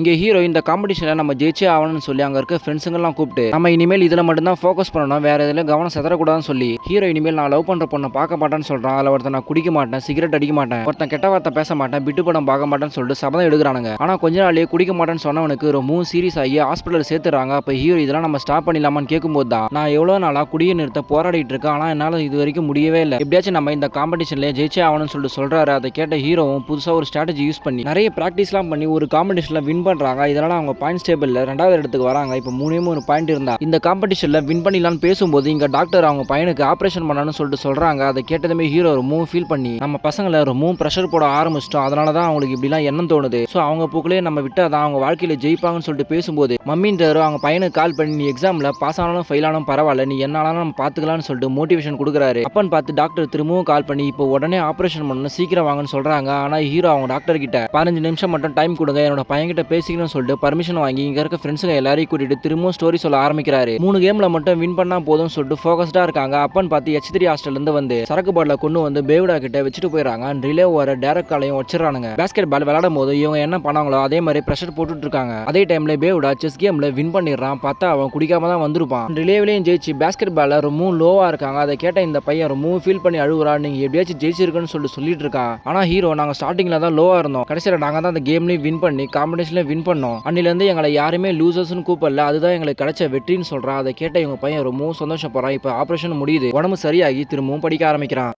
இங்க ஹீரோ இந்த காம்படிஷன்ல நம்ம ஜெயிச்சே ஆகணும்னு சொல்லி அங்க இருக்க ஃப்ரெண்ட்ஸுங்கெல்லாம் கூப்பிட்டு நம்ம இனிமேல் இதுல மட்டும் தான் ஃபோக்கஸ் பண்ணணும், வேற எதுல கவனம் செதறக்கூடாதுன்னு சொல்லி ஹீரோ இனிமேல் நான் லவ் பண்ற பொண்ணை பார்க்க மாட்டேன்னு சொல்றான். அதுல ஒருத்தன் நான் குடிக்க மாட்டேன், சிகரெட் அடிக்க மாட்டேன், ஒருத்தன் கெட்ட வார்த்தை பேச மாட்டேன், பிட்டு படம் பார்க்க மாட்டேன்னு சொல்லிட்டு சபதம் எடுக்கிறானுங்க. ஆனா கொஞ்ச நாள்லயே குடிக்க மாட்டேன்னு சொன்னவனுக்கு ரொம்ப சீரியஸ் ஆகி ஹாஸ்பிட்டல் சேர்த்துறாங்க. அப்ப ஹீரோ இதெல்லாம் நம்ம ஸ்டாப் பண்ணிடலாமான்னு கேட்கும்போது தான் நான் எவ்வளவு நாளா குடிய நிறுத்த போராடிட்டு இருக்கேன், ஆனா என்னால இது வரைக்கும் முடியவே இல்லை, எப்படியாச்சும் நம்ம இந்த காம்படிஷன்ல ஜெயிச்சே ஆகணும்னு சொல்லிட்டு சொல்றாரு. அதை கேட்ட ஹீரோவும் புதுசா ஒரு ஸ்ட்ராட்டஜி யூஸ் பண்ணி நிறைய பிராக்டிஸ்லாம் பண்ணி ஒரு காம்படிஷன்ல வின் பண்றாங்க. இதனால அவங்க பாயிண்ட்ஸ் டேபிள்ல 2வது இடத்துக்கு வராங்க. இப்போ 3 பாயிண்ட் இருந்தா இந்த காம்படிஷன்ல வின் பண்ணிடலாம்னு பேசும்போது இங்க டாக்டர் அவங்க பையனுக்கு ஆபரேஷன் பண்ணணும்னு சொல்லிட்டு சொல்றாங்க. அதை கேட்டதுமே ஹீரோ ரொம்ப ஃபீல் பண்ணி நம்ம பசங்களை ரொம்ப ப்ரெஷர் போட ஆரம்பிச்சிட்டோம், அதனால தான் அவங்களுக்கு இப்படிலாம் எண்ணம் தோணுது, ஸோ அவங்க போக்குலேயே நம்ம விட்டாதான் அவங்க வாழ்க்கையில ஜெயிப்பாங்கன்னு சொல்லிட்டு பேசும்போது மம்மின்றாரு அவங்க பையனுக்கு கால் பண்ணி நீ எக்ஸாம்ல பாஸ் ஆனாலும் ஃபெயில் ஆனாலும் பரவாயில்ல, நீ என்னாலும் நம்ம பாத்துக்கலாம்னு சொல்லிட்டு மோட்டிவேஷன் கொடுக்குறாரு. அப்பன்னு பார்த்து டாக்டர் திரும்பவும் கால் பண்ணி இப்போ உடனே ஆபரேஷன் பண்ணணும் சீக்கிரம் வாங்கன்னு சொல்றாங்க. ஆனா ஹீரோ அவங்க டாக்டர் கிட்ட 15 நிமிஷம் மட்டும் டைம் கொடுங்க, என்னோட பையன் கிட்ட பேசிக்கணும்னு சொல்லிட்டு பர்மிஷன் வாங்கி இங்க இருக்க ஃப்ரெண்ட்ஸுங்க எல்லாரையும் கூட்டிட்டு திரும்பவும் ஸ்டோரி சொல்ல ஆரம்பிக்கிறாரு. 3 கேம்ல மட்டும் வின் பண்ணா போதும் சொல்லிட்டு ஃபோக்கஸ்டா இருக்காங்க. அப்பன்னு பார்த்து H3 ஹாஸ்டல்ல இருந்து வந்து சரக்கு பாட்டில கொண்டு வந்து பேவுடா கிட்ட வச்சுட்டு போயிடறாங்க. ரிலே வர டைரக்ட் காலையும் வச்சிடறானுங்க. பேஸ்கெட் பால் விளையாடும் போது இவங்க என்ன பண்ணாங்களோ அதே மாதிரி பிரஷர் போட்டுட்டு இருக்காங்க. அதே டைம்ல பேவுடா செஸ் கேம்ல வின் பண்ணிடுறான். பார்த்தா அவன் குடிக்காம தான் வந்திருப்பான். ரிலேவிலையும் ஜெயிச்சு பேஸ்கெட் பால்ல ரொம்ப லோவா இருக்காங்க. அதை கேட்ட இந்த பையன் ரொம்ப ஃபீல் பண்ணி அழுகுறா, நீங்க எப்படியாச்சும் ஜெயிச்சிருக்குன்னு சொல்லிட்டு இருக்கான். ஆனா ஹீரோ நாங்க ஸ்டார்டிங்ல தான் லோவா இருந்தோம், கடைசியில நாங்க தான் அந்த கேம்லயும் வின் பண்ணி காம்படிஷன்ல வின் பண்ணோம், அன்னில இருந்து எங்களை யாருமே லூசர்ஸ்னு கூப்பிடல, அதுதான் எங்களுக்கு கிடைச்ச வெற்றின்னு சொல்றான். அதை கேட்ட இவங்க பையன் ரொம்ப சந்தோஷப்படுறான். இப்போ ஆபரேஷன் முடியுது, உடம்பு சரியாகி திரும்பவும் படிக்க ஆரம்பிக்கிறான்.